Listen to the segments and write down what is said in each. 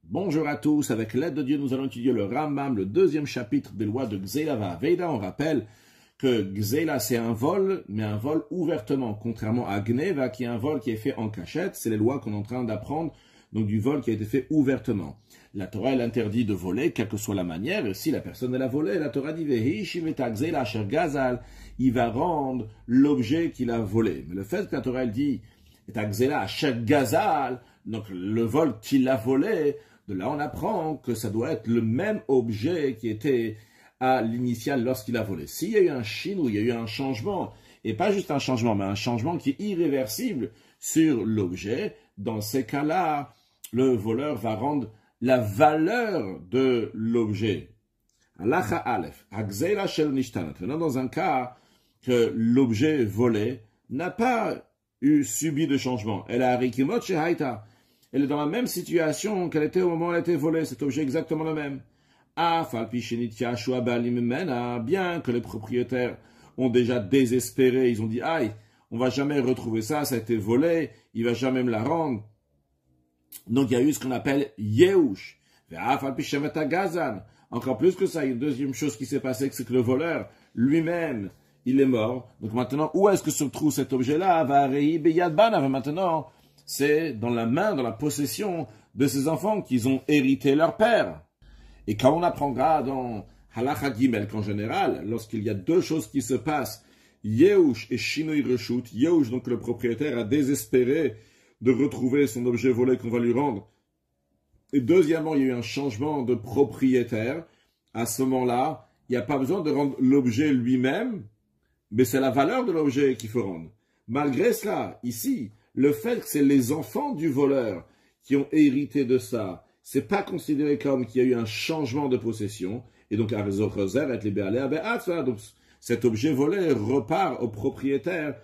Bonjour à tous, avec l'aide de Dieu, nous allons étudier le Rambam, le deuxième chapitre des lois de Gzeila Va'aveda. On rappelle que Gzeila c'est un vol, mais un vol ouvertement, contrairement à Gneva qui est un vol qui est fait en cachette. C'est les lois qu'on est en train d'apprendre, donc du vol qui a été fait ouvertement. La Torah, elle interdit de voler, quelle que soit la manière, et si la personne elle a volé, la Torah dit Vehi shiveta Gzeila asher gazal, il va rendre l'objet qu'il a volé. Mais le fait que la Torah elle dit et Gzeila asher gazal, donc le vol qu'il a volé, de là, on apprend que ça doit être le même objet qui était à l'initial lorsqu'il a volé. S'il y a eu un chine, il y a eu un changement, et pas juste un changement, mais un changement qui est irréversible sur l'objet, dans ces cas-là, le voleur va rendre la valeur de l'objet. Halacha Aleph, Hagzeila shel nishtanat. Maintenant, dans un cas que l'objet volé n'a pas subi de changement, elle a rikimot shehaita. Elle est dans la même situation qu'elle était au moment où elle a été volée. Cet objet est exactement le même. Bien que les propriétaires ont déjà désespéré, ils ont dit, aïe, on va jamais retrouver ça, ça a été volé, il va jamais me la rendre. Donc il y a eu ce qu'on appelle Yehush. Encore plus que ça, il y a une deuxième chose qui s'est passée, c'est que le voleur lui-même, il est mort. Donc maintenant, où est-ce que se trouve cet objet-là? Maintenant, c'est dans la main, dans la possession de ces enfants qu'ils ont hérité leur père. Et quand on apprendra dans Halacha Gimel qu'en général, lorsqu'il y a deux choses qui se passent, Yehush et Shinui Reshut, Yehush, donc le propriétaire a désespéré de retrouver son objet volé qu'on va lui rendre. Et deuxièmement, il y a eu un changement de propriétaire. À ce moment-là, il n'y a pas besoin de rendre l'objet lui-même, mais c'est la valeur de l'objet qu'il faut rendre. Malgré cela, ici, le fait que c'est les enfants du voleur qui ont hérité de ça, c'est pas considéré comme qu'il y a eu un changement de possession, et donc donc cet objet volé repart au propriétaire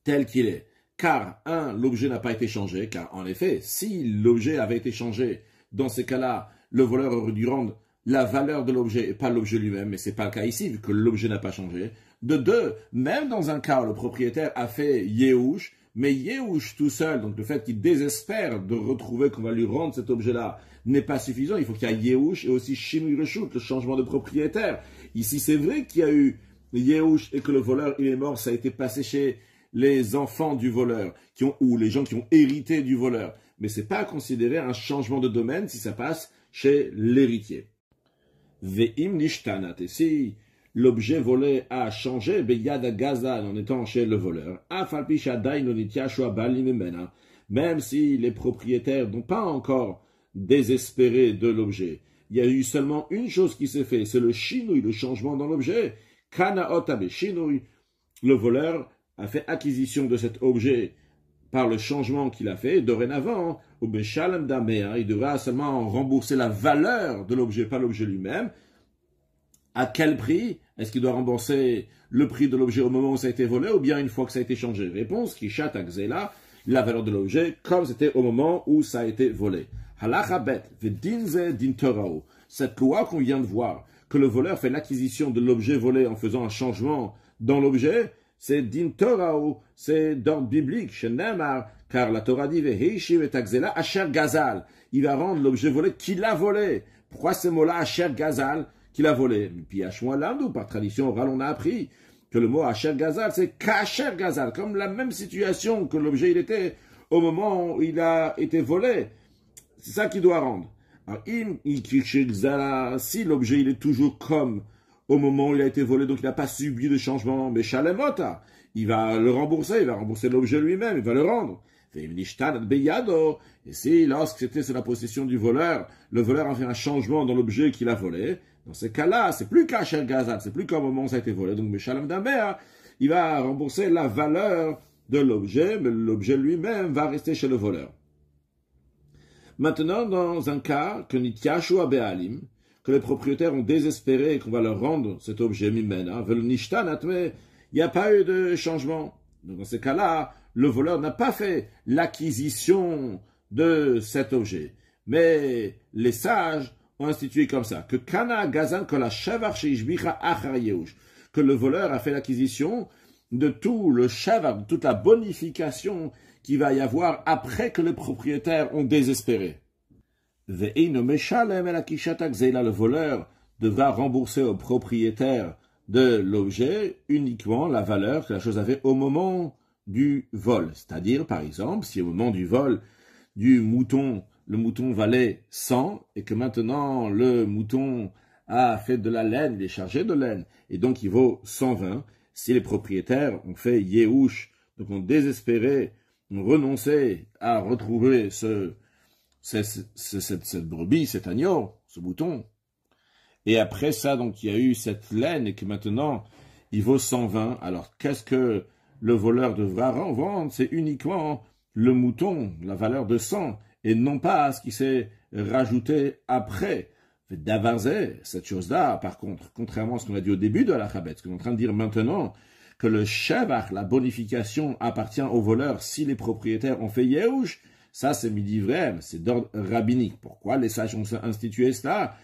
tel qu'il est. Car, l'objet n'a pas été changé, car en effet, si l'objet avait été changé, dans ces cas-là, le voleur aurait dû rendre la valeur de l'objet et pas l'objet lui-même, mais c'est pas le cas ici, vu que l'objet n'a pas changé. De deux, même dans un cas où le propriétaire a fait Yehush, mais Yehush tout seul, donc le fait qu'il désespère de retrouver qu'on va lui rendre cet objet-là, n'est pas suffisant. Il faut qu'il y ait Yehush et aussi Shinui Reshut, le changement de propriétaire. Ici, c'est vrai qu'il y a eu Yehush et que le voleur, il est mort, ça a été passé chez les enfants du voleur, ou les gens qui ont hérité du voleur. Mais c'est pas considéré un changement de domaine si ça passe chez l'héritier. Ve'im nishtanat. Et si l'objet volé a changé, beyad gazal, en étant chez le voleur, même si les propriétaires n'ont pas encore désespéré de l'objet. Il y a eu seulement une chose qui s'est faite, c'est le shinui, le changement dans l'objet. Kanaot abe shinui, le voleur a fait acquisition de cet objet par le changement qu'il a fait. Dorénavant, il devra seulement rembourser la valeur de l'objet, pas l'objet lui-même. À quel prix? Est-ce qu'il doit rembourser le prix de l'objet au moment où ça a été volé ou bien une fois que ça a été changé? Réponse, Kishat Gzeila, la valeur de l'objet comme c'était au moment où ça a été volé. Halacha bet, vedinze din torao. Cette loi qu'on vient de voir, que le voleur fait l'acquisition de l'objet volé en faisant un changement dans l'objet, c'est din torao, c'est d'ordre biblique, chez Neymar, car la Torah dit Vehi et Gzeila asher gazal. Il va rendre l'objet volé qu'il a volé. Pourquoi ce mot-là asher gazal? Qu'il a volé. Puis à Shmuel, par tradition orale, on a appris que le mot Asher Gazal, c'est Kacher Gazal, comme la même situation que l'objet il était au moment où il a été volé. C'est ça qu'il doit rendre. Alors, si l'objet il est toujours comme au moment où il a été volé, donc il n'a pas subi de changement, mais Shalemota, il va le rembourser, il va rembourser l'objet lui-même, il va le rendre. Et si, lorsque c'était sur la possession du voleur, le voleur a fait un changement dans l'objet qu'il a volé, dans ces cas-là, c'est plus Kacher Gazal, c'est plus comme au moment où ça a été volé. Donc, Meshalem Damer, il va rembourser la valeur de l'objet, mais l'objet lui-même va rester chez le voleur. Maintenant, dans un cas que Nityachu Abealim, que les propriétaires ont désespéré et qu'on va leur rendre cet objet Mimena, veulent Nishtanat, mais il n'y a pas eu de changement. Donc, dans ces cas-là, le voleur n'a pas fait l'acquisition de cet objet. Mais les sages ont institué comme ça, que Kana Gazan Kola Shavar Sheishbicha Achar Yehush, que le voleur a fait l'acquisition de tout le shavar, de toute la bonification qu'il va y avoir après que les propriétaires ont désespéré. Le voleur devra rembourser au propriétaire de l'objet uniquement la valeur que la chose avait au moment du vol. C'est-à-dire, par exemple, si au moment du vol du mouton, le mouton valait 100 et que maintenant le mouton a fait de la laine, il est chargé de laine, et donc il vaut 120, si les propriétaires ont fait yéhouch, donc ont désespéré, ont renoncé à retrouver cette brebis, cet agneau, ce mouton, et après ça, donc, il y a eu cette laine et que maintenant, il vaut 120. Alors, qu'est-ce que le voleur devra vendre? C'est uniquement le mouton, la valeur de 100, et non pas ce qui s'est rajouté après. D'avarzé, cette chose-là, par contre, contrairement à ce qu'on a dit au début de la chabet, ce qu'on est en train de dire maintenant, que le shevach, la bonification, appartient au voleur si les propriétaires ont fait yéhouch, ça c'est midivrem, c'est d'ordre rabbinique. Pourquoi les sages ont institué cela?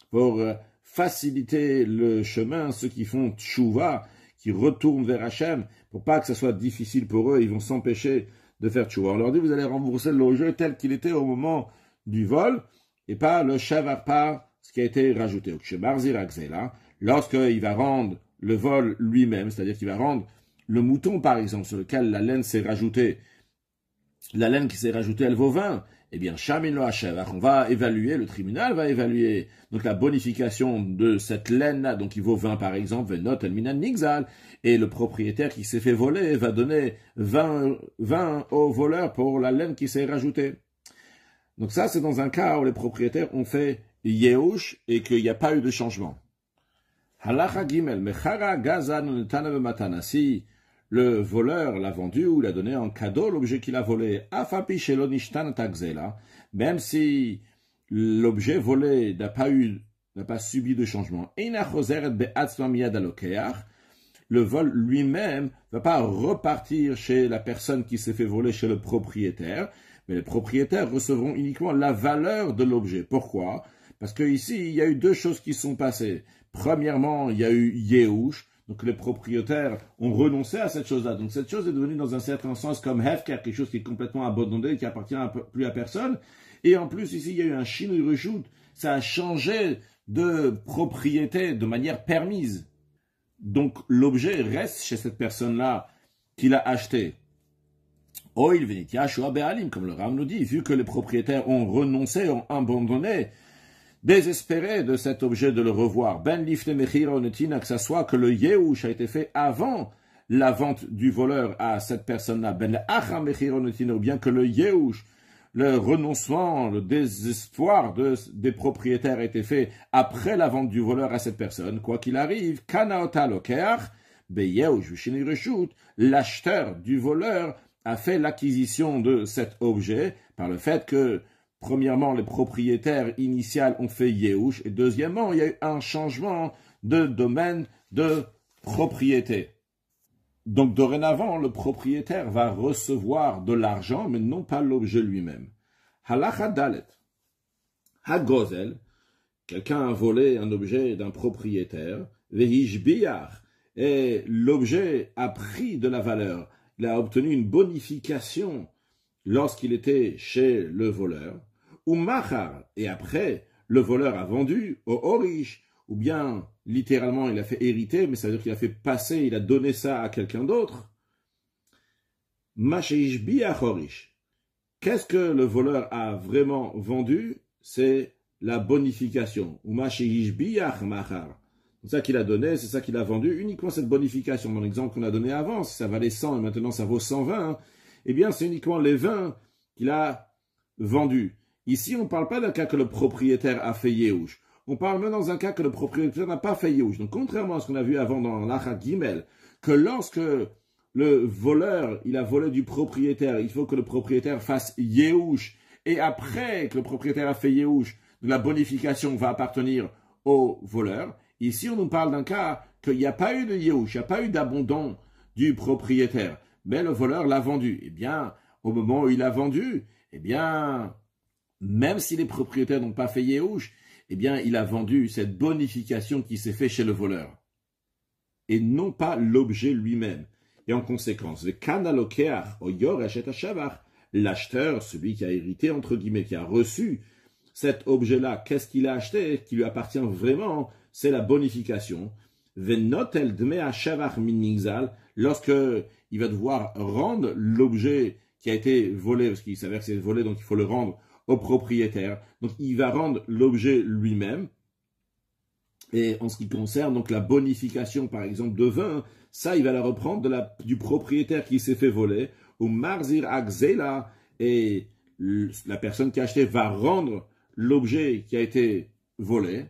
Pour faciliter le chemin, ceux qui font tchouva, qui retournent vers Hachem, pour pas que ce soit difficile pour eux, ils vont s'empêcher de faire tchouva. On leur dit, vous allez rembourser le jeu tel qu'il était au moment du vol, et pas le shavar, pas ce qui a été rajouté. Lorsqu'il va rendre le vol lui-même, c'est-à-dire qu'il va rendre le mouton, par exemple, sur lequel la laine s'est rajoutée, la laine qui s'est rajoutée, elle vaut 20. Eh bien, on va évaluer, le tribunal va évaluer donc la bonification de cette laine-là, donc il vaut 20 par exemple, et le propriétaire qui s'est fait voler va donner 20 au voleur pour la laine qui s'est rajoutée. Donc ça, c'est dans un cas où les propriétaires ont fait yéhouch et qu'il n'y a pas eu de changement. Halacha gimel, mechara gazan matana. Si le voleur l'a vendu ou l'a donné en cadeau l'objet qu'il a volé, afapi shelo nishtan tagzela, même si l'objet volé n'a pas subi de changement, eina choseret be'atzma miyad alokeach, le vol lui-même va pas repartir chez la personne qui s'est fait voler chez le propriétaire, mais les propriétaires recevront uniquement la valeur de l'objet. Pourquoi? Parce que ici, il y a eu deux choses qui sont passées. Premièrement, il y a eu yéhouch, donc les propriétaires ont renoncé à cette chose-là. Donc cette chose est devenue dans un certain sens comme hefker, quelque chose qui est complètement abandonné, qui appartient plus à personne. Et en plus, ici, il y a eu un shinui reshut, ça a changé de propriété de manière permise. Donc l'objet reste chez cette personne-là qui l'a acheté. Oil venitia shua be'alim, comme le Ram nous dit, vu que les propriétaires ont renoncé, ont abandonné, désespéré de cet objet de le revoir. Ben lifne mechira onetina, que ça soit que le yéhouch a été fait avant la vente du voleur à cette personne-là. Ben acha mechira onetina, ou bien que le yéhouch, le renoncement, le désespoir des propriétaires a été fait après la vente du voleur à cette personne. Quoi qu'il arrive, kanaota lokeach, beyéhouch v'shini reshut, l'acheteur du voleur a fait l'acquisition de cet objet par le fait que premièrement, les propriétaires initiaux ont fait yéhouch, et deuxièmement, il y a eu un changement de domaine de propriété. Donc, dorénavant, le propriétaire va recevoir de l'argent, mais non pas l'objet lui-même. Halacha dalet. Hagozel, quelqu'un a volé un objet d'un propriétaire, vehishbiach, et l'objet a pris de la valeur. Il a obtenu une bonification lorsqu'il était chez le voleur. Ou machar, et après, le voleur a vendu au horish, ou bien, littéralement, il a fait hériter, mais ça veut dire qu'il a fait passer, il a donné ça à quelqu'un d'autre. Masheish biach horish. Qu'est-ce que le voleur a vraiment vendu? C'est la bonification. Ou masheish biach machar. C'est ça qu'il a donné, c'est ça qu'il a vendu, uniquement cette bonification. Dans l'exemple qu'on a donné avant, si ça valait 100 et maintenant ça vaut 120, eh bien, c'est uniquement les 20 qu'il a vendus. Ici, on ne parle pas d'un cas que le propriétaire a fait yéhouch. On parle même dans un cas que le propriétaire n'a pas fait yéhouch. Donc, contrairement à ce qu'on a vu avant dans l'Achat Gimel, que lorsque le voleur, il a volé du propriétaire, il faut que le propriétaire fasse yéhouch. Et après que le propriétaire a fait yéhouch, la bonification va appartenir au voleur. Ici, on nous parle d'un cas qu'il n'y a pas eu de yéhouch, il n'y a pas eu d'abandon du propriétaire. Mais le voleur l'a vendu. Eh bien, au moment où il a vendu, eh bien, même si les propriétaires n'ont pas fait yéhouch, eh bien, il a vendu cette bonification qui s'est faite chez le voleur. Et non pas l'objet lui-même. Et en conséquence, le kana lokeach o yoresh et hashavach, l'acheteur, celui qui a hérité, entre guillemets, qui a reçu cet objet-là, qu'est-ce qu'il a acheté, qui lui appartient vraiment, c'est la bonification. Venotel dme hashevach min nigzal, lorsque il va devoir rendre l'objet qui a été volé, parce qu'il s'avère que c'est volé, donc il faut le rendre au propriétaire. Donc il va rendre l'objet lui-même. Et en ce qui concerne donc la bonification, par exemple, de vin, ça, il va la reprendre du propriétaire qui s'est fait voler, ou marzir akzela, et la personne qui a acheté va rendre l'objet qui a été volé,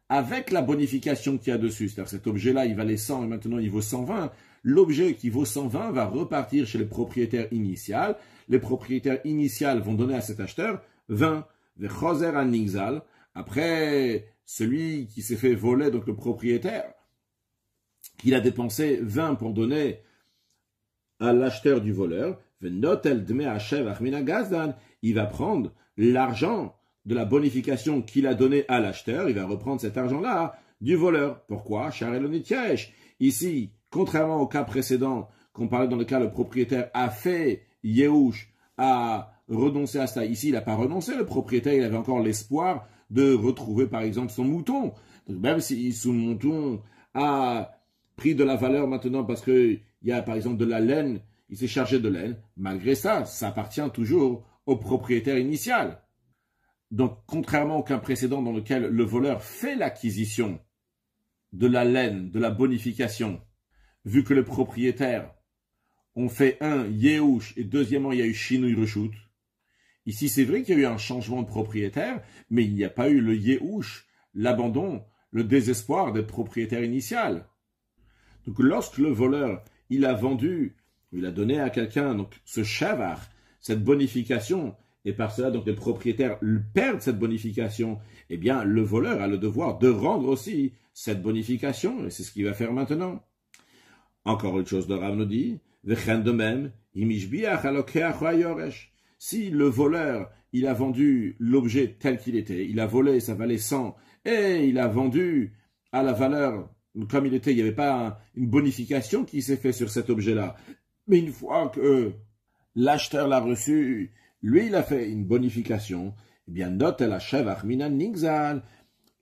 avec la bonification qu'il y a dessus. C'est-à-dire cet objet-là, il valait 100 et maintenant il vaut 120. L'objet qui vaut 120 va repartir chez le propriétaire initial. Les propriétaires initiaux vont donner à cet acheteur 20. Vechoser an nigzal. Après, celui qui s'est fait voler, donc le propriétaire, qu'il a dépensé 20 pour donner à l'acheteur du voleur, il va prendre l'argent de la bonification qu'il a donné à l'acheteur, il va reprendre cet argent-là du voleur. Pourquoi? Ici, contrairement au cas précédent qu'on parlait dans le cas le propriétaire a fait Yehush, a renoncé à ça. Ici, il n'a pas renoncé, le propriétaire, il avait encore l'espoir de retrouver par exemple son mouton. Donc, même si son mouton a pris de la valeur maintenant parce qu'il y a par exemple de la laine, il s'est chargé de laine, malgré ça, ça appartient toujours au propriétaire initial. Donc, contrairement au cas précédent dans lequel le voleur fait l'acquisition de la laine, de la bonification, vu que le propriétaire ont fait un Yehush et deuxièmement il y a eu Shinui Reshut. Ici, c'est vrai qu'il y a eu un changement de propriétaire, mais il n'y a pas eu le Yehush, l'abandon, le désespoir des propriétaires initial. Donc, lorsque le voleur, il a vendu, il a donné à quelqu'un, donc, ce shavar, cette bonification, et par cela, donc, les propriétaires perdent cette bonification, eh bien, le voleur a le devoir de rendre aussi cette bonification, et c'est ce qu'il va faire maintenant. Encore une chose, le Rav nous dit, de même, si le voleur, il a vendu l'objet tel qu'il était, il a volé, ça valait 100, et il a vendu à la valeur, comme il était, il n'y avait pas une bonification qui s'est faite sur cet objet-là. Mais une fois que l'acheteur l'a reçu, lui, il a fait une bonification, eh bien, note la shevach minan nigzal.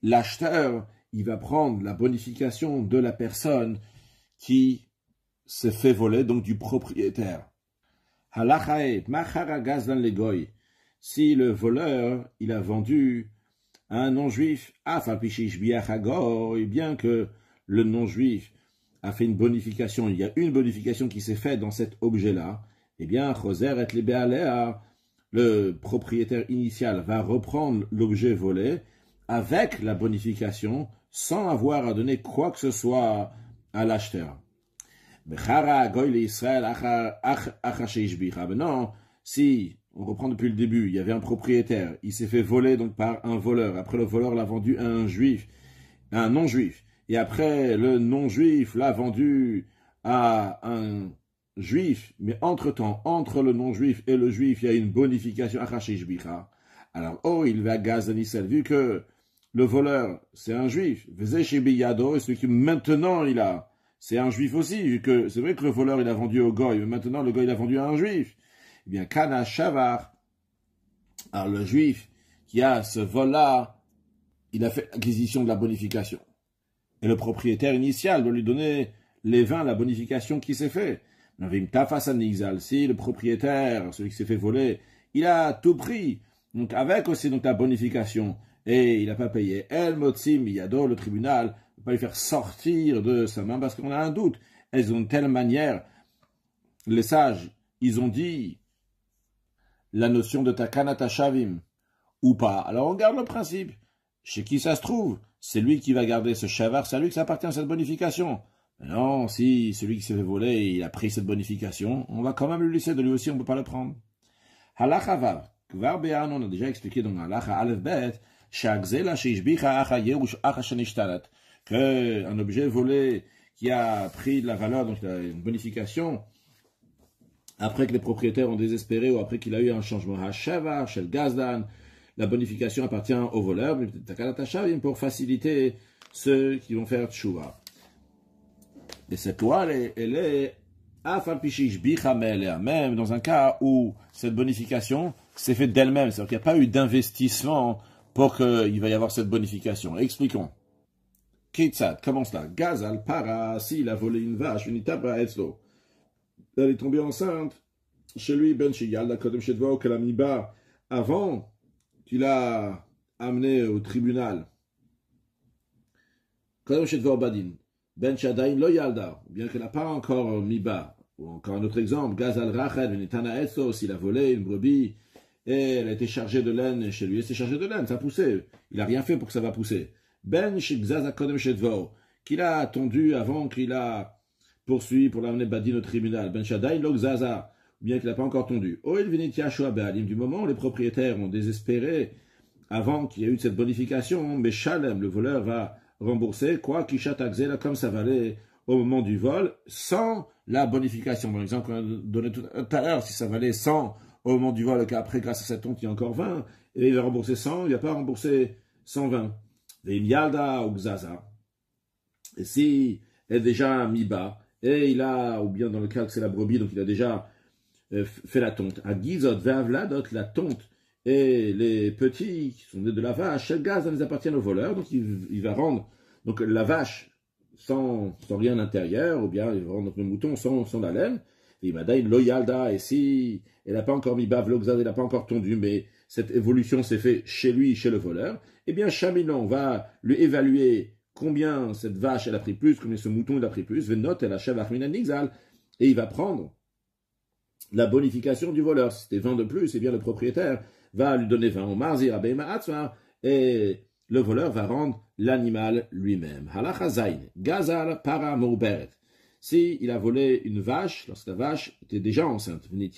L'acheteur, il va prendre la bonification de la personne qui s'est fait voler, donc du propriétaire. Si le voleur, il a vendu à un non-juif, et bien que le non-juif a fait une bonification, il y a une bonification qui s'est faite dans cet objet-là, eh bien, le propriétaire initial va reprendre l'objet volé avec la bonification sans avoir à donner quoi que ce soit à l'acheteur. Non, si, on reprend depuis le début, il y avait un propriétaire, il s'est fait voler donc par un voleur, après le voleur l'a vendu à un juif, à un non-juif, et après le non-juif l'a vendu à un juif, mais entre-temps, entre le non-juif et le juif, il y a une bonification, alors, il va gazanisel, vu que le voleur, c'est un juif, et celui qui maintenant il a, c'est un juif aussi, vu que c'est vrai que le voleur il a vendu au goy, mais maintenant le goy il a vendu à un juif. Eh bien, Kana Shavar, alors le juif qui a ce vol-là, il a fait l'acquisition de la bonification. Et le propriétaire initial doit lui donner les 20, la bonification qui s'est fait. Si le propriétaire, celui qui s'est fait voler, il a tout pris, donc avec aussi donc la bonification, et il n'a pas payé, El Motsim Yado, le tribunal, ne peut pas lui faire sortir de sa main parce qu'on a un doute. Elles ont une telle manière, les sages, ils ont dit la notion de Takanata Shavim, ou pas. Alors on garde le principe. Chez qui ça se trouve? C'est lui qui va garder ce shavar, c'est à lui que ça appartient à cette bonification. Mais non, si celui qui s'est fait voler, il a pris cette bonification, on va quand même lui laisser de lui aussi, on ne peut pas le prendre. Halacha Vav, Kvar Be'an, on a déjà expliqué dans Halacha Aleph Bet, qu'un objet volé qui a pris de la valeur, donc il a une bonification, après que les propriétaires ont désespéré ou après qu'il a eu un changement Hashava, Shel Gazdan, la bonification appartient au voleur, mais pour faciliter ceux qui vont faire tchouva. Et cette loi, elle est Même dans un cas où cette bonification s'est faite d'elle-même, c'est-à-dire qu'il n'y a pas eu d'investissement pour qu'il va y avoir cette bonification. Expliquons. Kitsat, comment cela? Gazal para, s'il a volé une vache, une itabra etzlo. Elle est tombée enceinte. Chez lui, Ben Shiyal, la Kodem Shedvao, qu'elle a mis bas avant qu'il a amené au tribunal. Kodem Shedvao Badin. Ben Shadain lo Yalda, bien qu'elle n'a pas encore mis bas. Ou encore un autre exemple, Gazal Rachel, Venitana Etzo, s'il a volé une brebis, et elle a été chargée de laine chez lui, elle s'est chargée de laine, ça a poussé. Il n'a rien fait pour que ça va pousser. Ben Shigzaza Kodem Shedvao, qu'il a attendu avant qu'il a poursuivi pour l'amener Badin au tribunal. Ben Shadain lo Gzaza, bien qu'il n'a pas encore tondu. Oil Venitia Shoa Be'alim, du moment où les propriétaires ont désespéré avant qu'il y ait eu cette bonification, mais Shalem, le voleur, va rembourser, quoi, Kishat Akzela, comme ça valait au moment du vol, sans la bonification. Bon, l'exemple qu'on a donné tout à l'heure, si ça valait 100 au moment du vol, et qu'après, grâce à cette tonte, il y a encore 20, et il a remboursé 100, il n'a pas remboursé 120. Et Yalda ou Gzaza, et si elle est déjà mis bas, et il a, ou bien dans le cas que c'est la brebis, donc il a déjà fait la tonte. À Gizot, Ve'avladot, la tonte, et les petits qui sont nés de la vache, le gaz, ils appartiennent au voleur, donc il va rendre donc la vache sans rien à l'intérieur, ou bien il va rendre le mouton sans la laine, et il m'a dit loyalda, et si elle n'a pas encore mis bave, l'oxade, elle n'a pas encore tondu, mais cette évolution s'est faite chez lui, chez le voleur, eh bien Chamilon va lui évaluer combien cette vache elle a pris plus, combien ce mouton il a pris plus, venot elle achève Nixal, et il va prendre la bonification du voleur. Si c'était 20 de plus, eh bien le propriétaire va lui donner 20 au marzir, et le voleur va rendre l'animal lui-même. Halacha zayin, gazal para mouberet. Si il a volé une vache, lorsque la vache était déjà enceinte, les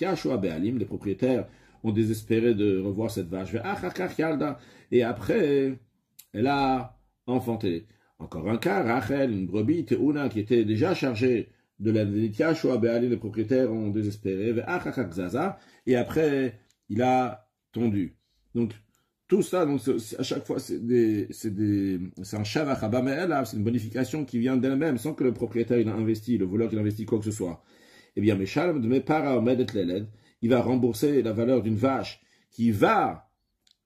propriétaires ont désespéré de revoir cette vache, et après, elle a enfanté. Encore un cas, Rachel, une brebis, Teuna, qui était déjà chargée de la les propriétaires ont désespéré, et après, il a tondu. Donc, tout ça, donc, à chaque fois, c'est un shavach habamela, c'est une bonification qui vient d'elle-même, sans que le propriétaire il a investi, le voleur il a investi quoi que ce soit. Eh bien, Meshalem de Mepara Omedet Leled, il va rembourser la valeur d'une vache qui va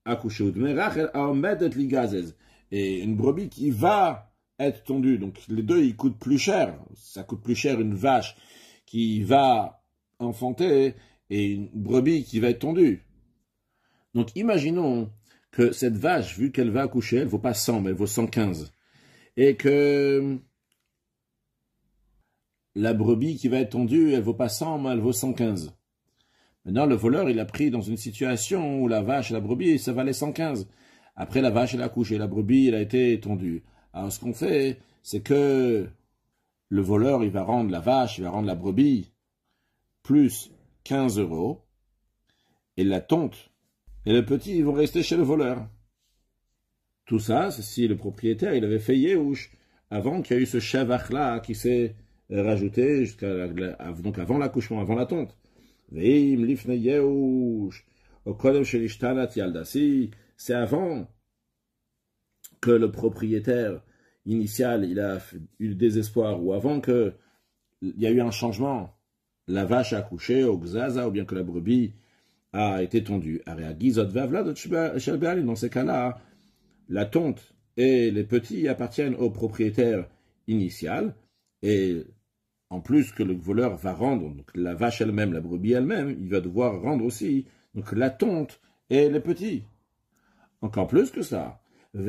accoucher, ou de Merachel Omedet Ligazez, et une brebis qui va être tondue. Donc, les deux, ils coûtent plus cher. Ça coûte plus cher une vache qui va enfanter et une brebis qui va être tondue. Donc, imaginons que cette vache, vu qu'elle va accoucher, elle ne vaut pas 100, mais elle vaut 115. Et que la brebis qui va être tondue, elle ne vaut pas 100, mais elle vaut 115. Maintenant, le voleur, il a pris dans une situation où la vache et la brebis, ça valait 115. Après, la vache, elle a accouché, la brebis, elle a été tondue. Alors, ce qu'on fait, c'est que le voleur, il va rendre la vache, il va rendre la brebis plus 15 €, et la tonte et le petit, ils vont rester chez le voleur. Tout ça, c'est si le propriétaire, il avait fait Yehush, avant qu'il y ait eu ce shavach-là qui s'est rajouté donc avant l'accouchement, avant la tonte. Veim lifne Yehush, au kodem shelishtanat yaldasi, c'est avant que le propriétaire initial, il a eu le désespoir, ou avant qu'il y a eu un changement, la vache a accouché, au gzaza, ou bien que la brebis a été tondue. Dans ces cas-là, la tonte et les petits appartiennent au propriétaire initial, et en plus que le voleur va rendre, donc la vache elle-même, la brebis elle-même, il va devoir rendre aussi donc la tonte et les petits. Encore plus que ça. Dans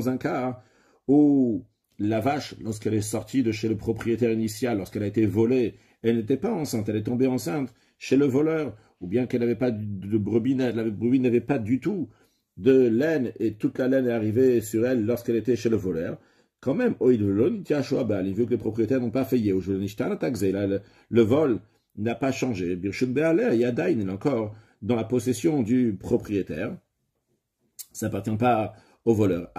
un cas où la vache, lorsqu'elle est sortie de chez le propriétaire initial, lorsqu'elle a été volée, elle n'était pas enceinte, elle est tombée enceinte chez le voleur, ou bien qu'elle n'avait pas de brebis, la brebis n'avait pas du tout de laine, et toute la laine est arrivée sur elle lorsqu'elle était chez le voleur, quand même, il veut que les propriétaires n'ont pas fait le vol n'a pas changé, il est encore dans la possession du propriétaire, ça n'appartient pas au voleur.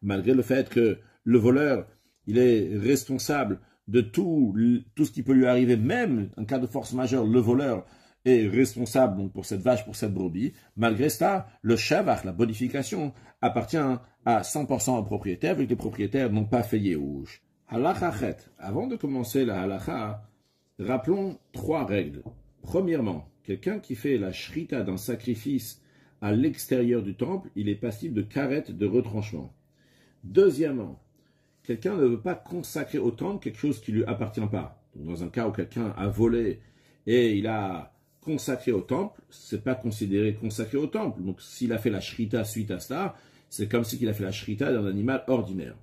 Malgré le fait que le voleur, il est responsable de tout ce qui peut lui arriver, même en cas de force majeure, le voleur est responsable donc, pour cette vache, pour cette brebis. Malgré ça, le shavach, la bonification, appartient à 100% au propriétaire, vu que les propriétaires n'ont pas fait Yehush. Halakha chet. Avant de commencer la halakha, rappelons 3 règles. Premièrement, quelqu'un qui fait la shrita d'un sacrifice à l'extérieur du temple, il est passible de karet, de retranchement. Deuxièmement, quelqu'un ne veut pas consacrer au temple quelque chose qui ne lui appartient pas. Donc, dans un cas où quelqu'un a volé et il a consacré au temple, c'est pas considéré consacré au temple. Donc s'il a fait la shrita suite à cela, c'est comme s'il a fait la shrita d'un animal ordinaire.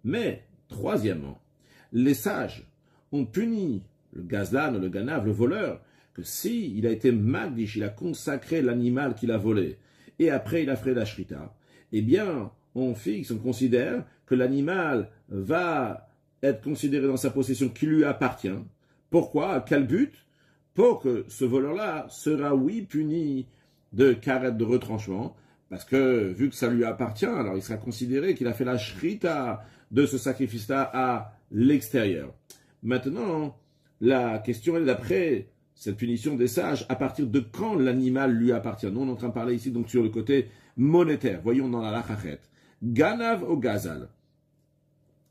Mais, troisièmement, les sages ont puni le gazlan, le ganav, le voleur, que si il a été magdish, il a consacré l'animal qu'il a volé, et après il a fait la shrita, eh bien, on considère que l'animal va être considéré dans sa possession qui lui appartient. Pourquoi? À quel but? Pour que ce voleur-là sera, oui, puni de karet, de retranchement, parce que, vu que ça lui appartient, alors il sera considéré qu'il a fait la shrita de ce sacrifice-là à l'extérieur. Maintenant, la question est d'après cette punition des sages, à partir de quand l'animal lui appartient. Nous, on est en train de parler ici donc sur le côté monétaire. Voyons dans la lachachet. Ganav au gazal.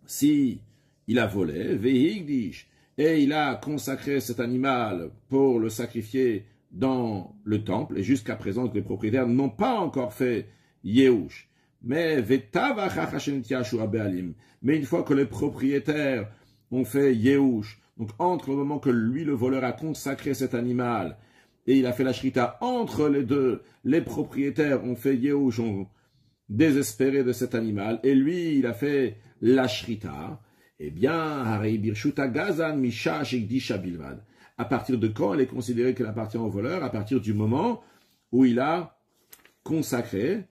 Si il a volé, vehigdish, et il a consacré cet animal pour le sacrifier dans le temple, et jusqu'à présent que les propriétaires n'ont pas encore fait Yehush. Mais une fois que les propriétaires ont fait Yehush, donc entre le moment que lui, le voleur, a consacré cet animal, et il a fait la shrita, entre les deux, les propriétaires ont fait Yehush, ont désespéré de cet animal, et lui, il a fait la shrita, eh bien, à partir de quand elle est considérée qu'elle appartient au voleur? À partir du moment où il a consacré,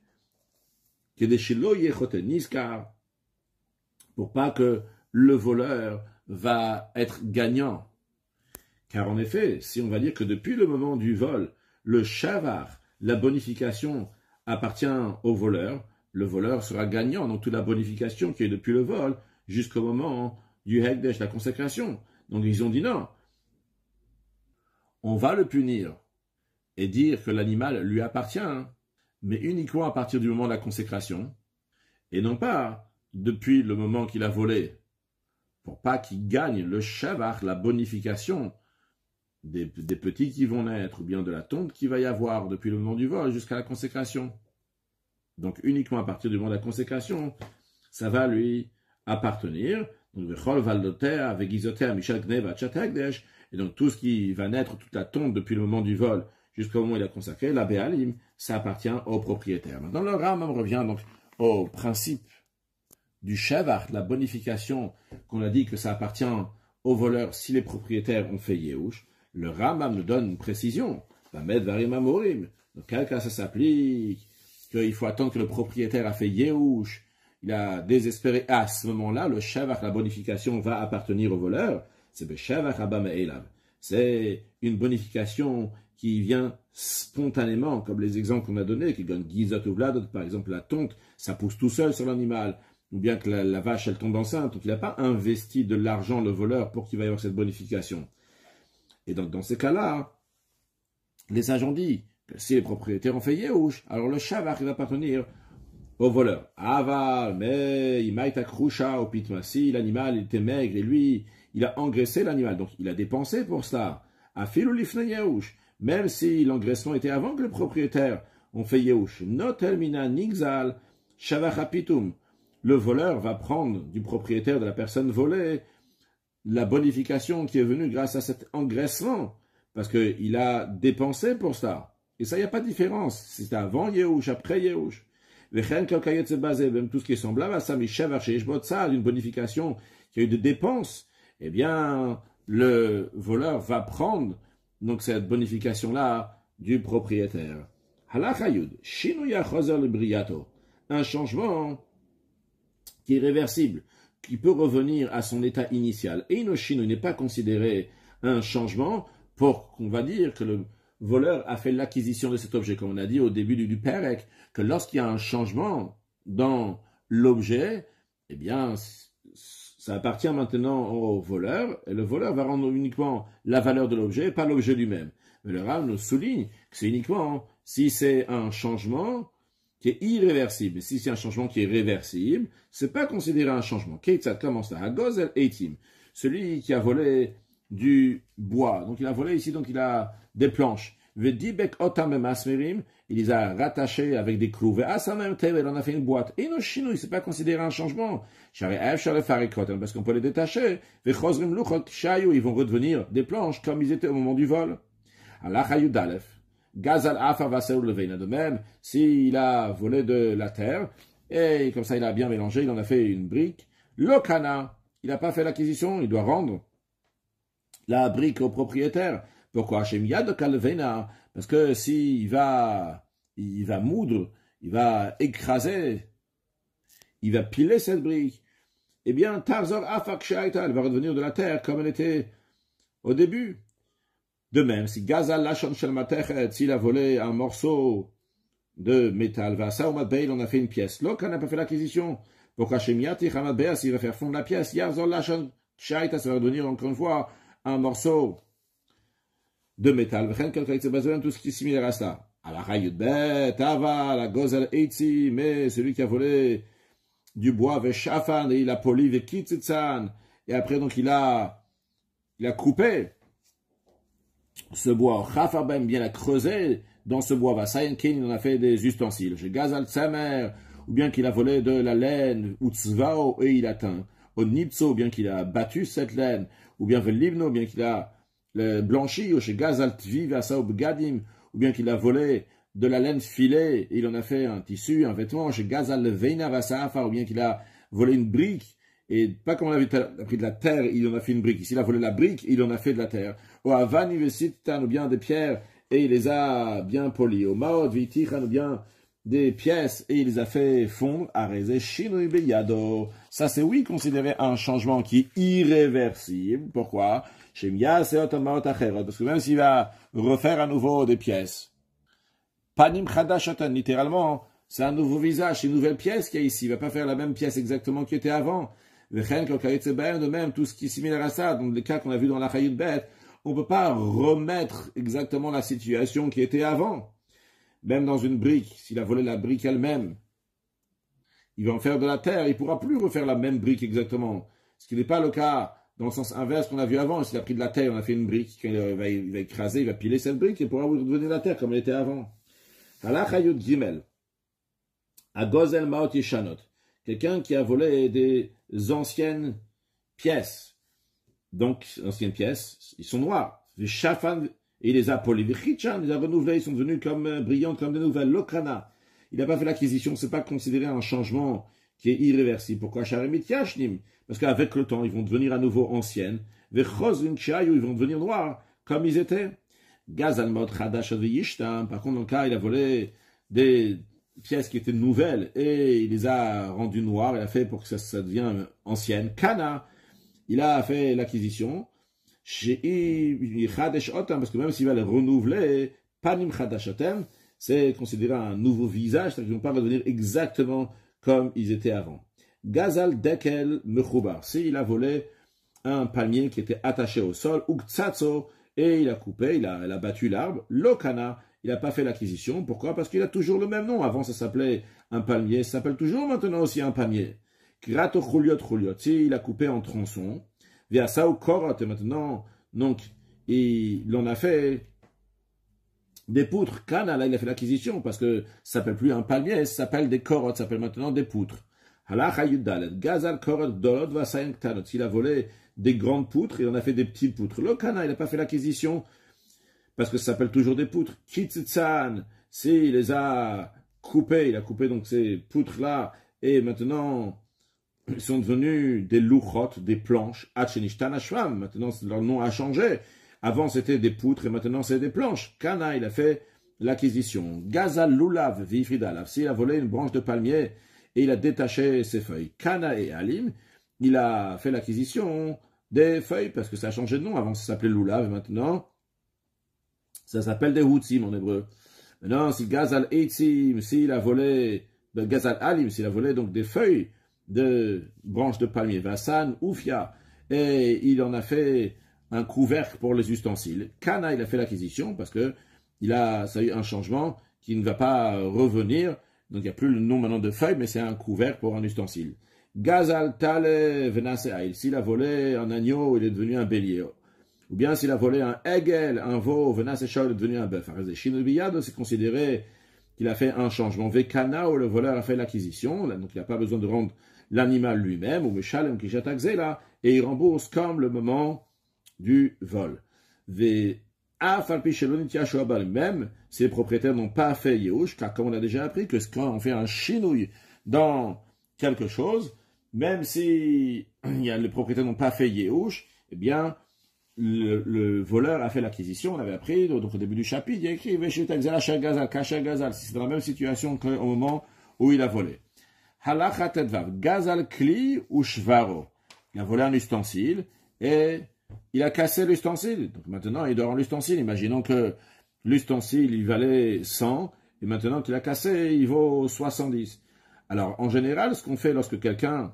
pour pas que le voleur va être gagnant. Car en effet, si on va dire que depuis le moment du vol, le shavar, la bonification appartient au voleur, le voleur sera gagnant. Donc toute la bonification qui est depuis le vol jusqu'au moment du hekdesh, la consécration. Donc ils ont dit non. On va le punir et dire que l'animal lui appartient, mais uniquement à partir du moment de la consécration, et non pas depuis le moment qu'il a volé, pour pas qu'il gagne le shavar, la bonification des petits qui vont naître, ou bien de la tonte qu'il va y avoir depuis le moment du vol jusqu'à la consécration. Donc uniquement à partir du moment de la consécration, ça va lui appartenir. Donc, et donc tout ce qui va naître, toute la tonte depuis le moment du vol jusqu'au moment où il a consacré, la Béalim, ça appartient au propriétaire. Maintenant, le Rambam revient donc au principe du Shavar, la bonification, qu'on a dit que ça appartient aux voleurs si les propriétaires ont fait Yehush. Le Rambam nous donne une précision. Dans quel cas ça s'applique, qu'il faut attendre que le propriétaire a fait Yehush, il a désespéré. À ce moment-là, le Shavar, la bonification, va appartenir au voleur. C'est le Shavar Abba Me'elav. C'est une bonification qui vient spontanément, comme les exemples qu'on a donnés, qui donnent Gizot ou Vladot, par exemple la tonte, ça pousse tout seul sur l'animal, ou bien que la vache, elle tombe enceinte, donc il n'a pas investi de l'argent, le voleur, pour qu'il va y avoir cette bonification. Et donc, dans ces cas-là, les sages ont dit que si les propriétaires ont fait Yehush, alors le Shavar, il va appartenir au voleur. Aval, mais il m'a été au pitma. Si l'animal était maigre et lui, il a engraissé l'animal, donc il a dépensé pour cela. Afil ou lifne Yehush. Même si l'engraissement était avant que le propriétaire ont fait Yehush. Notel mina nixal shavachapitum. Le voleur va prendre du propriétaire de la personne volée la bonification qui est venue grâce à cet engraissement, parce qu'il a dépensé pour ça. Et ça, il n'y a pas de différence. Si c'était avant Yehush, après Yehush. Même tout ce qui est semblable à ça, d'une bonification qui a eu de dépenses, eh bien, le voleur va prendre donc cette bonification-là du propriétaire. Un changement qui est réversible, qui peut revenir à son état initial. Et Inoshino n'est pas considéré un changement pour qu'on va dire que le voleur a fait l'acquisition de cet objet, comme on a dit au début du Perek, que lorsqu'il y a un changement dans l'objet, eh bien, ça appartient maintenant au voleur, et le voleur va rendre uniquement la valeur de l'objet, pas l'objet lui-même. Mais le Rav nous souligne que c'est uniquement si c'est un changement qui est irréversible. Si c'est un changement qui est réversible, c'est pas considéré un changement. Keitzad commence là. Hagozel Eitim. Celui qui a volé du bois. Donc il a volé ici, donc il a des planches. Vedibek otam masmerim. Il les a rattachés avec des clous. Ve'asamem tevel, on a fait une boîte. Et no chino, c'est pas considéré un changement. Parce qu'on peut les détacher. Ve'chozrim luchot shayu, ils vont redevenir des planches comme ils étaient au moment du vol. Allah Hayudalef. Gazal Afa Vaseul Leveina. De même, s'il a volé de la terre, et comme ça il a bien mélangé, il en a fait une brique. Lokana, il n'a pas fait l'acquisition, il doit rendre la brique au propriétaire. Pourquoi? Chez Miyad Kalveina. Parce que s'il va, il va moudre, il va écraser, il va piler cette brique, eh bien, Tarzor Afak Shaita, elle va redevenir de la terre comme elle était au début. De même, si Gazal Lachon Shel Matechet, s'il a volé un morceau de métal, Vasa ou Matbeil, on a fait une pièce. L'autre n'a pas fait l'acquisition. Pourquoi chez Miati, Hamadbea, s'il va faire fondre la pièce, Yarzor Lachon Shaita, ça va devenir encore une fois un morceau de métal. Tout ce qui est similaire à ça. Alachayudbet, Ava, la Gozel Eitzi, mais celui qui a volé du bois, Veshafan, et il a poli, Vekitzitsan, et après donc il a coupé ce bois, Chafarben bien a creusé dans ce bois, Vasayen Kin, il en a fait des ustensiles. J'ai Gazal Tsamer, ou bien qu'il a volé de la laine, ou Tzvao, et il a teint. Au Nipso, ou bien qu'il a battu cette laine, ou bien Velivno, ou bien qu'il a blanchi, ou chez Gazal Tvi, Vasao Bgadim, ou bien qu'il a volé de la laine filée, et il en a fait un tissu, un vêtement, chez Gazal Veina Vasafa, ou bien qu'il a volé une brique, et pas comme on avait pris de la terre, il en a fait une brique. S'il a volé la brique, il en a fait de la terre. Au Havani Vesitan, ou bien des pierres, et il les a bien polies. Au Maod Vitichan, ou bien des pièces, et il les a fait fondre à Rezé Shinui Beyado. Ça, c'est oui considéré un changement qui est irréversible. Pourquoi? Chez Mia, c'est Otomaot Acherot. Parce que même s'il va refaire à nouveau des pièces, Panim Chadashatan, littéralement, c'est un nouveau visage, c'est une nouvelle pièce qu'il y a ici. Il ne va pas faire la même pièce exactement qui était avant. De même, tout ce qui est similaire à ça, dans les cas qu'on a vu dans la Chayut Bet, on ne peut pas remettre exactement la situation qui était avant. Même dans une brique, s'il a volé la brique elle-même, il va en faire de la terre, il ne pourra plus refaire la même brique exactement. Ce qui n'est pas le cas dans le sens inverse qu'on a vu avant. S'il a pris de la terre, on a fait une brique, il va écraser, il va piler cette brique, il pourra redevenir la terre comme elle était avant. La Chayut Gimel. À Gozel Maot Yeshanot. Quelqu'un qui a volé des anciennes pièces. Donc, anciennes pièces, ils sont noirs. Les chafan, et il les a polis. Les chichan, il les a renouvelés, ils sont devenus comme brillantes, comme des nouvelles. L'okrana, il n'a pas fait l'acquisition, c'est pas considéré un changement qui est irréversible. Pourquoi? Charemit yashnim. Parce qu'avec le temps, ils vont devenir à nouveau anciennes. Les chozrin chayu, ils vont devenir noirs, comme ils étaient. Gazal mod chadash yishtam. Par contre, dans le cas, il a volé des pièces qui étaient nouvelles et il les a rendues noires, il a fait pour que ça devienne ancienne. Kana, il a fait l'acquisition. Chadesh Otam, parce que même s'il va les renouveler, Panim Chadash Otam, c'est considéré un nouveau visage, c'est-à-dire qu'ils ne vont pas redevenir exactement comme ils étaient avant. Gazal Dekel Mechoubar, s'il a volé un palmier qui était attaché au sol, Uktsatso, et il a coupé, il a battu l'arbre, Lokana, il n'a pas fait l'acquisition. Pourquoi? Parce qu'il a toujours le même nom. Avant, ça s'appelait un palmier. Ça s'appelle toujours maintenant aussi un palmier. Grato chuliot chuliot. Si il a coupé en tronçons. Via sao korot. Et maintenant, donc, il en a fait des poutres. Kana, là, il a fait l'acquisition parce que ça s'appelle plus un palmier. Ça s'appelle des korot. Ça s'appelle maintenant des poutres. Halach ayudalet. Gazal korot dolot vasayen ktanot. S'il a volé des grandes poutres, il en a fait des petites poutres. Le Kana, il n'a pas fait l'acquisition parce que ça s'appelle toujours des poutres. Kitzitsan, s'il les a coupées, il a coupé donc ces poutres-là, et maintenant, ils sont devenus des louchot, des planches. Hachenishtan Ashram, maintenant leur nom a changé. Avant c'était des poutres, et maintenant c'est des planches. Kana, il a fait l'acquisition. Gazal Lulav, Vifridalav, s'il a volé une branche de palmier, et il a détaché ses feuilles. Kana et Alim, il a fait l'acquisition des feuilles, parce que ça a changé de nom. Avant ça s'appelait Lulav, et maintenant, ça s'appelle des Houtzim en hébreu. Maintenant, si Gazal Eitzim, s'il a volé, Gazal Alim, s'il a volé donc des feuilles de branches de palmier, Vassan, Oufia, et il en a fait un couvercle pour les ustensiles. Kana, il a fait l'acquisition parce que ça a eu un changement qui ne va pas revenir Donc il n'y a plus le nom maintenant de feuille, mais c'est un couvert pour un ustensile. Gazal tale venaseail. S'il a volé un agneau, il est devenu un bélier. Ou bien s'il a volé un egel, un veau, venaseail, il est devenu un bœuf. C'est considéré qu'il a fait un changement. Vekana, où le voleur a fait l'acquisition, donc il n'a pas besoin de rendre l'animal lui-même, ou Meshalem qui jette là, et il rembourse comme le moment du vol. Même si les propriétaires n'ont pas fait Yehush, car comme on a déjà appris que quand on fait un chinouille dans quelque chose, même si les propriétaires n'ont pas fait Yehush, eh bien, le voleur a fait l'acquisition, on avait appris, donc au début du chapitre, il y a écrit si c'est dans la même situation qu'au moment où il a volé. Halacha tetvav, gazal kli ou shvaro. Il a volé un ustensile et il a cassé l'ustensile. Donc maintenant, il doit rendre l'ustensile. Imaginons que l'ustensile, il valait 100 et maintenant qu'il a cassé, il vaut 70. Alors, en général, ce qu'on fait lorsque quelqu'un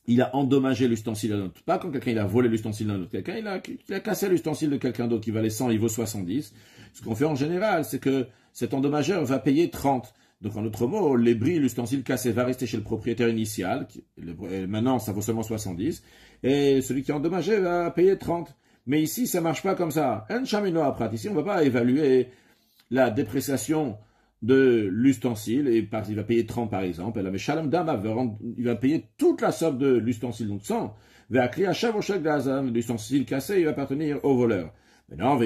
il a endommagé l'ustensile d'un autre, pas quand quelqu'un il a volé l'ustensile d'un autre, quelqu'un il a cassé l'ustensile de quelqu'un d'autre qui valait 100, il vaut 70. Ce qu'on fait en général, c'est que cet endommageur va payer 30. Donc en d'autres mots, les bris, l'ustensile cassé va rester chez le propriétaire initial, maintenant ça vaut seulement 70, et celui qui a endommagé va payer 30. Mais ici, ça marche pas comme ça. Ici, on va pas évaluer la dépréciation de l'ustensile, et il va payer 30 par exemple, il va payer toute la somme de l'ustensile, donc 100, l'ustensile cassé, il va appartenir au voleur. Maintenant,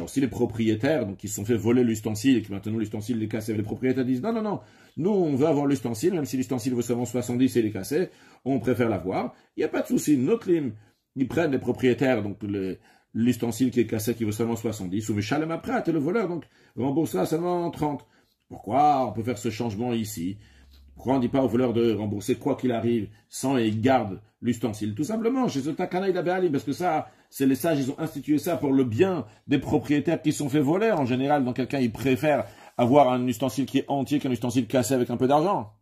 si les propriétaires, donc, qui se sont fait voler l'ustensile et que maintenant l'ustensile est cassé, les propriétaires disent non, nous on veut avoir l'ustensile, même si l'ustensile vaut seulement 70 et il est cassé, on préfère l'avoir. Il n'y a pas de souci. Notre ligne, ils prennent les propriétaires, donc l'ustensile qui est cassé qui vaut seulement 70, ou Meshalem après, et le voleur, donc remboursera seulement 30. Pourquoi on peut faire ce changement ici? Pourquoi on ne dit pas au voleur de rembourser quoi qu'il arrive, sans et il garde l'ustensile? Tout simplement, chez ce Takana il avait Ali, parce que ça, c'est les sages, ils ont institué ça pour le bien des propriétaires qui sont fait voler. En général, dans quelqu'un, il préfère avoir un ustensile qui est entier qu'un ustensile cassé avec un peu d'argent.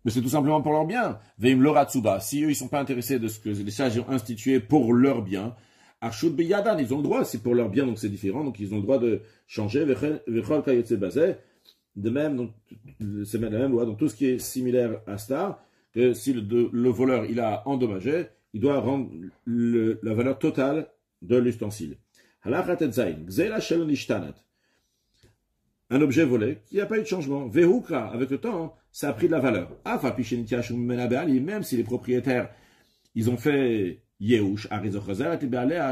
Mais c'est tout simplement pour leur bien. Veim loratsuba. Si eux, ils sont pas intéressés de ce que les sages ont institué pour leur bien, Arshut biyadan, ils ont le droit, c'est pour leur bien, donc c'est différent, donc ils ont le droit de changer. Vechol kayotse bazeh. De même, donc, c'est la même loi, donc tout ce qui est similaire à cela, que si le voleur, il a endommagé, il doit rendre la valeur totale de l'ustensile. Un objet volé qui n'a pas eu de changement. Vehukra, avec le temps, ça a pris de la valeur. Même si les propriétaires, ils ont fait Yehush, à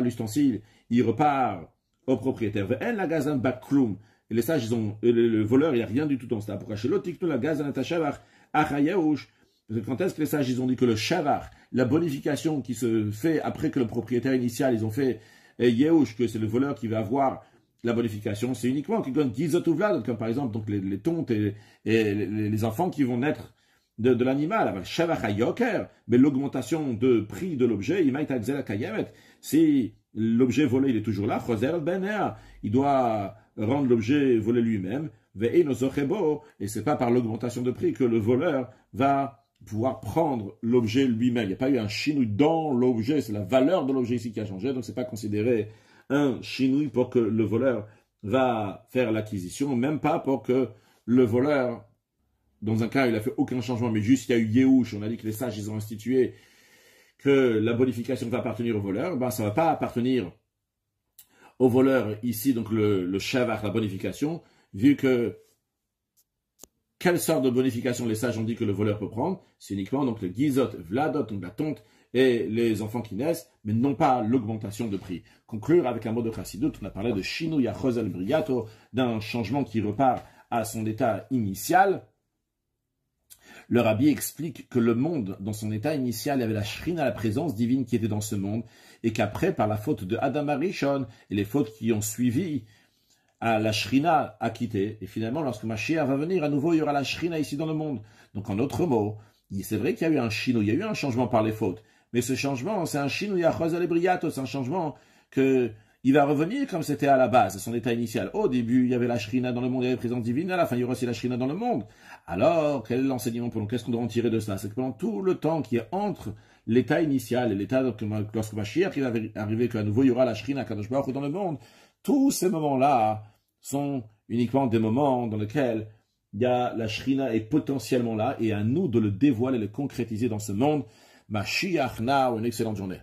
l'ustensile, il repart au propriétaire. Et les sages, le voleur, il n'y a rien du tout dans cela. Pourquoi chez l'autre, la gaz quand est-ce que les sages, ils ont dit que le shavar, la bonification qui se fait après que le propriétaire initial, ils ont fait Yehush, que c'est le voleur qui va avoir la bonification, c'est uniquement qui donne Gizotouvlad, comme par exemple donc les tontes et les enfants qui vont naître de l'animal. Shavar yoker, mais l'augmentation de prix de l'objet, si l'objet volé, il est toujours là, il doit rendre l'objet volé lui-même, et c'est pas par l'augmentation de prix que le voleur va pouvoir prendre l'objet lui-même. Il n'y a pas eu un chinouille dans l'objet, c'est la valeur de l'objet ici qui a changé, donc c'est pas considéré un chinouille pour que le voleur va faire l'acquisition, même pas pour que le voleur, dans un cas, il a fait aucun changement, mais juste il y a eu Yehush, on a dit que les sages, ils ont institué que la bonification va appartenir au voleur, ben ça va pas appartenir au voleur ici, donc le shavar, la bonification, vu que quelle sorte de bonification les sages ont dit que le voleur peut prendre, c'est uniquement donc le gizot, vladot, donc la tonte, et les enfants qui naissent, mais non pas l'augmentation de prix. Conclure avec un mot de chassidut, on a parlé de shinu yachosel brigato, d'un changement qui repart à son état initial. Le rabbi explique que le monde, dans son état initial, il y avait la shrina, la présence divine qui était dans ce monde, et qu'après, par la faute de Adam Arishon, et les fautes qui ont suivi, la shrina a quitté. Et finalement, lorsque Mashiach va venir, à nouveau, il y aura la shrina ici dans le monde. Donc, en d'autres mots, c'est vrai qu'il y a eu un chino, il y a eu un changement par les fautes. Mais ce changement, c'est un chino yachos briato, c'est un changement que il va revenir comme c'était à la base, à son état initial. Au début, il y avait la shrina dans le monde, il y avait la présence divine, à la fin, il y aura aussi la shrina dans le monde. Alors, quel est l'enseignement pour nous? Qu'est-ce qu'on doit en tirer de cela? C'est que pendant tout le temps qui est entre l'état initial et l'état, lorsque Mashiach va arriver, qu'à nouveau, il y aura la shrina Kadosh Baruch Hu dans le monde, tous ces moments-là sont uniquement des moments dans lesquels la Shrina est potentiellement là, et à nous de le dévoiler, le concrétiser dans ce monde. Mashiach now, une excellente journée.